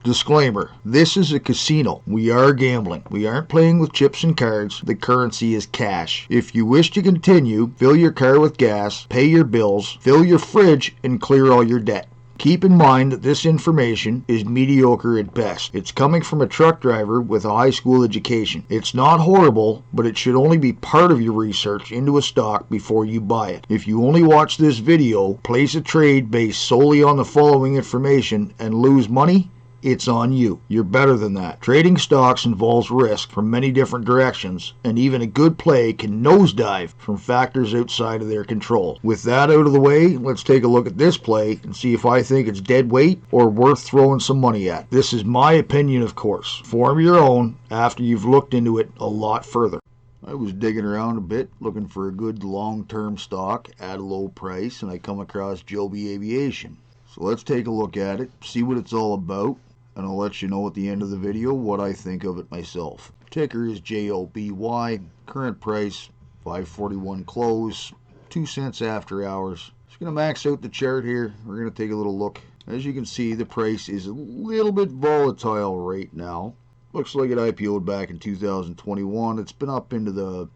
Disclaimer, this is a casino. We are gambling. We aren't playing with chips and cards. The currency is cash. If you wish to continue, fill your car with gas, pay your bills, fill your fridge, and clear all your debt. Keep in mind that this information is mediocre at best. It's coming from a truck driver with a high school education. It's not horrible, but it should only be part of your research into a stock before you buy it. If you only watch this video, place a trade based solely on the following information, and lose money, it's on you. You're better than that. Trading stocks involves risk from many different directions, and even a good play can nosedive from factors outside of their control. With that out of the way, let's take a look at this play and see if I think it's dead weight or worth throwing some money at. This is my opinion, of course. Form your own after you've looked into it a lot further. I was digging around a bit looking for a good long-term stock at a low price, and I come across Joby Aviation. So let's take a look at it, see what it's all about, and I'll let you know at the end of the video what I think of it myself. Ticker is JOBY, current price $5.41 close, 2 cents after hours. Just going to max out the chart here. We're going to take a little look. As you can see, the price is a little bit volatile right now. Looks like it IPO'd back in 2021. It's been up into the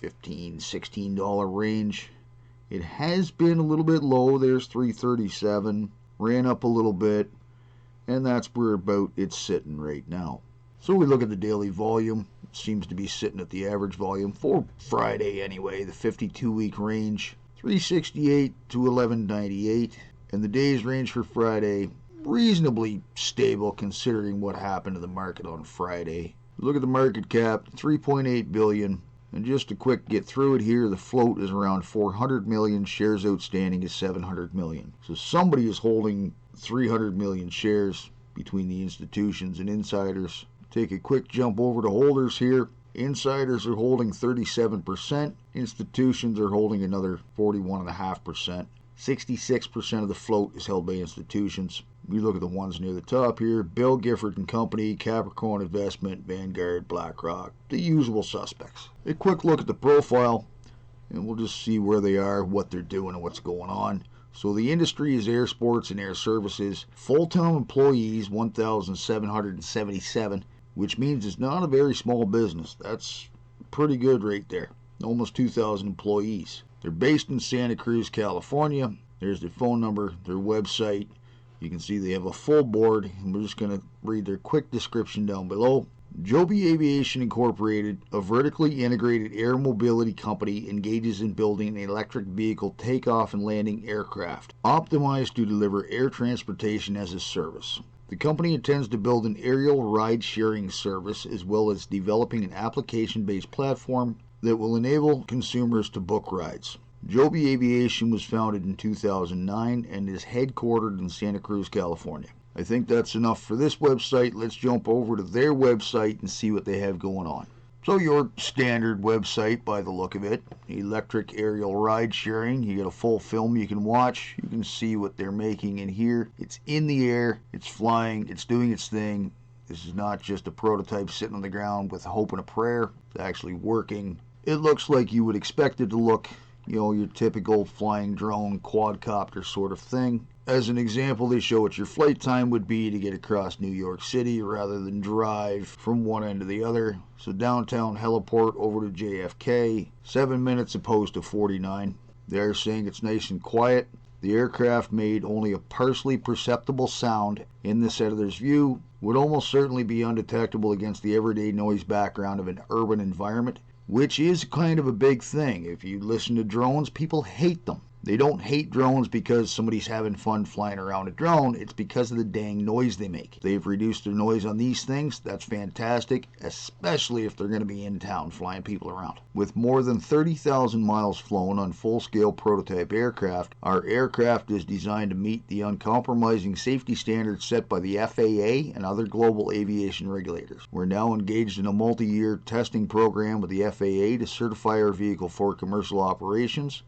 $15, $16 range. It has been a little bit low. There's $3.37. Ran up a little bit, and that's where about it's sitting right now. So we look at the daily volume. It seems to be sitting at the average volume for Friday anyway, the 52-week range, 368 to 1198, and the days range for Friday reasonably stable considering what happened to the market on Friday. Look at the market cap, 3.8 billion. And just to quick get through it here, the float is around 400 million, shares outstanding is 700 million. So somebody is holding 300 million shares between the institutions and insiders. Take a quick jump over to holders here. Insiders are holding 37%, institutions are holding another 41.5%. 66% of the float is held by institutions. We look at the ones near the top here: Bill Gifford and Company, Capricorn Investment, Vanguard, BlackRock, the usual suspects. A quick look at the profile, and we'll just see where they are, what they're doing, and what's going on. So the industry is air sports and air services. Full-time employees, 1,777, which means it's not a very small business. That's pretty good right there. Almost 2,000 employees. They're based in Santa Cruz, California. There's their phone number, their website. You can see they have a full board, and we're just going to read their quick description down below. Joby Aviation Incorporated, a vertically integrated air mobility company, engages in building an electric vehicle takeoff and landing aircraft, optimized to deliver air transportation as a service. The company intends to build an aerial ride-sharing service, as well as developing an application-based platform that will enable consumers to book rides. Joby Aviation was founded in 2009 and is headquartered in Santa Cruz, California. I think that's enough for this website. Let's jump over to their website and see what they have going on. So your standard website by the look of it, electric aerial ride sharing. You get a full film you can watch. You can see what they're making in here. It's in the air, it's flying, it's doing its thing. This is not just a prototype sitting on the ground with a hope and a prayer. It's actually working. It looks like you would expect it to look, your typical flying drone, quadcopter sort of thing. As an example, they show what your flight time would be to get across New York City rather than drive from one end to the other. So downtown heliport over to JFK, 7 minutes opposed to 49. They're saying it's nice and quiet. The aircraft made only a partially perceptible sound in this editor's view, would almost certainly be undetectable against the everyday noise background of an urban environment, which is kind of a big thing. If you listen to drones, people hate them. They don't hate drones because somebody's having fun flying around a drone. It's because of the dang noise they make. They've reduced their noise on these things. That's fantastic, especially if they're going to be in town flying people around. With more than 30,000 miles flown on full-scale prototype aircraft, our aircraft is designed to meet the uncompromising safety standards set by the FAA and other global aviation regulators. We're now engaged in a multi-year testing program with the FAA to certify our vehicle for commercial operations,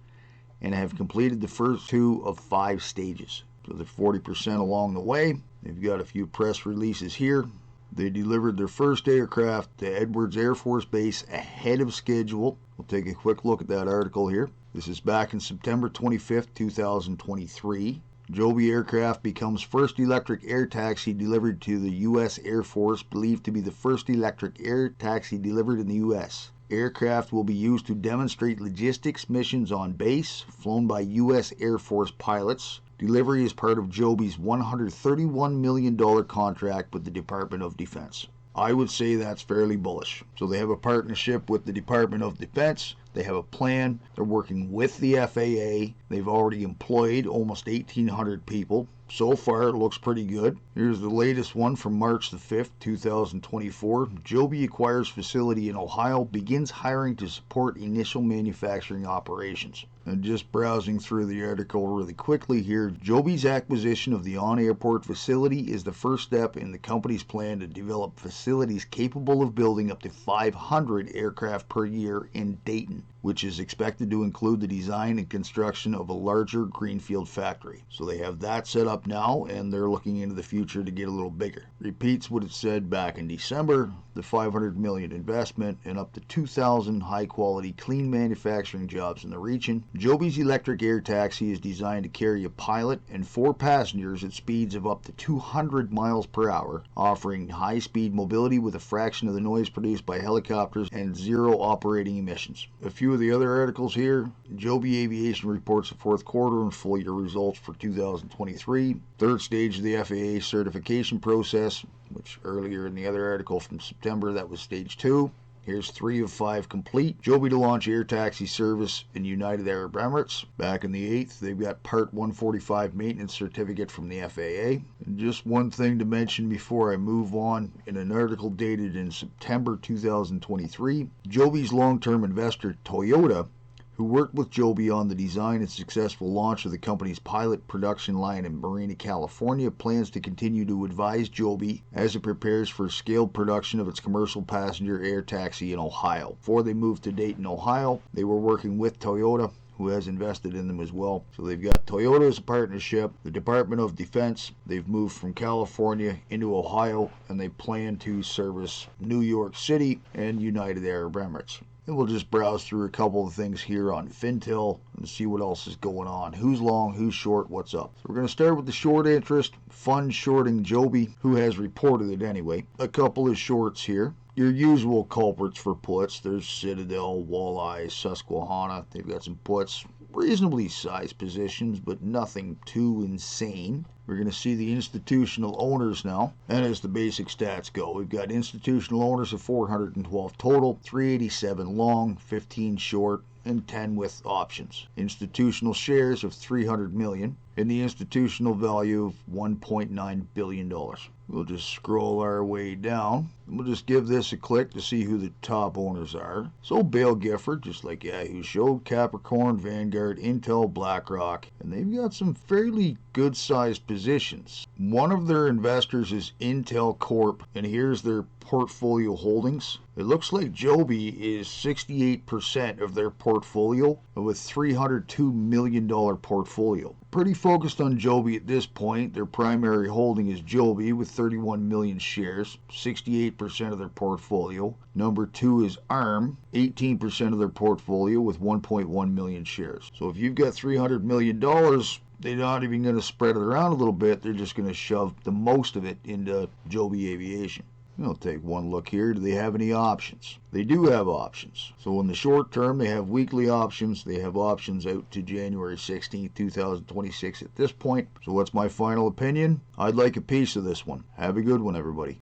and have completed the first 2 of 5 stages. So they're 40% along the way. They've got a few press releases here. They delivered their first aircraft to Edwards Air Force Base ahead of schedule. We'll take a quick look at that article here. This is back in September 25th, 2023. Joby aircraft becomes first electric air taxi delivered to the U.S. Air Force, believed to be the first electric air taxi delivered in the U.S. Aircraft will be used to demonstrate logistics missions on base, flown by U.S. Air Force pilots. Delivery is part of Joby's $131 million contract with the Department of Defense. I would say that's fairly bullish. So they have a partnership with the Department of Defense. They have a plan. They're working with the FAA. They've already employed almost 1,800 people. So far, it looks pretty good. Here's the latest one from March the 5th, 2024. Joby acquires facility in Ohio, begins hiring to support initial manufacturing operations. And just browsing through the article really quickly here, Joby's acquisition of the on-airport facility is the first step in the company's plan to develop facilities capable of building up to 500 aircraft per year in Dayton, which is expected to include the design and construction of a larger greenfield factory. So they have that set up now, and they're looking into the future to get a little bigger. Repeats what it said back in December, the $500 million investment and up to 2,000 high-quality clean manufacturing jobs in the region. Joby's electric air taxi is designed to carry a pilot and 4 passengers at speeds of up to 200 miles per hour, offering high-speed mobility with a fraction of the noise produced by helicopters and 0 operating emissions. A few of the other articles here. Joby Aviation reports the fourth quarter and full year results for 2023. Third stage of the FAA certification process, which earlier in the other article from September, that was stage 2. Here's 3 of 5 complete. Joby to launch air taxi service in United Arab Emirates. Back in the 8th, they've got Part 145 maintenance certificate from the FAA. And just one thing to mention before I move on, in an article dated in September 2023, Joby's long-term investor Toyota, who worked with Joby on the design and successful launch of the company's pilot production line in Marina, California, plans to continue to advise Joby as it prepares for scaled production of its commercial passenger air taxi in Ohio. Before they moved to Dayton, Ohio, they were working with Toyota, who has invested in them as well. So they've got Toyota as a partnership, the Department of Defense. They've moved from California into Ohio, and they plan to service New York City and United Arab Emirates. And we'll just browse through a couple of things here on Fintel and see what else is going on. Who's long, who's short, what's up. So we're going to start with the short interest. Fund shorting Joby, who has reported it anyway. A couple of shorts here. Your usual culprits for puts. There's Citadel, Walleye, Susquehanna. They've got some puts. Reasonably sized positions, but nothing too insane. We're going to see the institutional owners now. And as the basic stats go, we've got institutional owners of 412 total, 387 long, 15 short, and 10 with options. Institutional shares of 300 million, and the institutional value of $1.9 billion. We'll just scroll our way down. We'll just give this a click to see who the top owners are. So Bale Gifford, just like Yahoo showed, Capricorn, Vanguard, Intel, BlackRock, and they've got some fairly good-sized positions. One of their investors is Intel Corp, and here's their portfolio holdings. It looks like Joby is 68% of their portfolio of a $302 million portfolio. Pretty focused on Joby at this point. Their primary holding is Joby with 31 million shares, 68% of their portfolio. Number 2 is ARM, 18% of their portfolio with 1.1 million shares. So if you've got $300 million, they're not even going to spread it around a little bit. They're just going to shove the most of it into Joby Aviation. We'll take one look here. Do they have any options? They do have options. So in the short term, they have weekly options. They have options out to January 16th, 2026 at this point. So what's my final opinion? I'd like a piece of this one. Have a good one, everybody.